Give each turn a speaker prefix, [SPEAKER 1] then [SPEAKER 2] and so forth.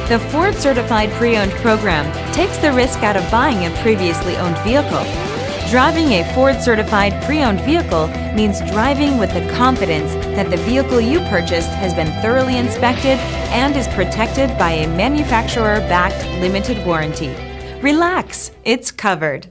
[SPEAKER 1] The Ford Certified Pre-Owned program takes the risk out of buying a previously owned vehicle. Driving a Ford Certified Pre-Owned vehicle means driving with the confidence that the vehicle you purchased has been thoroughly inspected and is protected by a manufacturer-backed limited warranty. Relax, it's covered.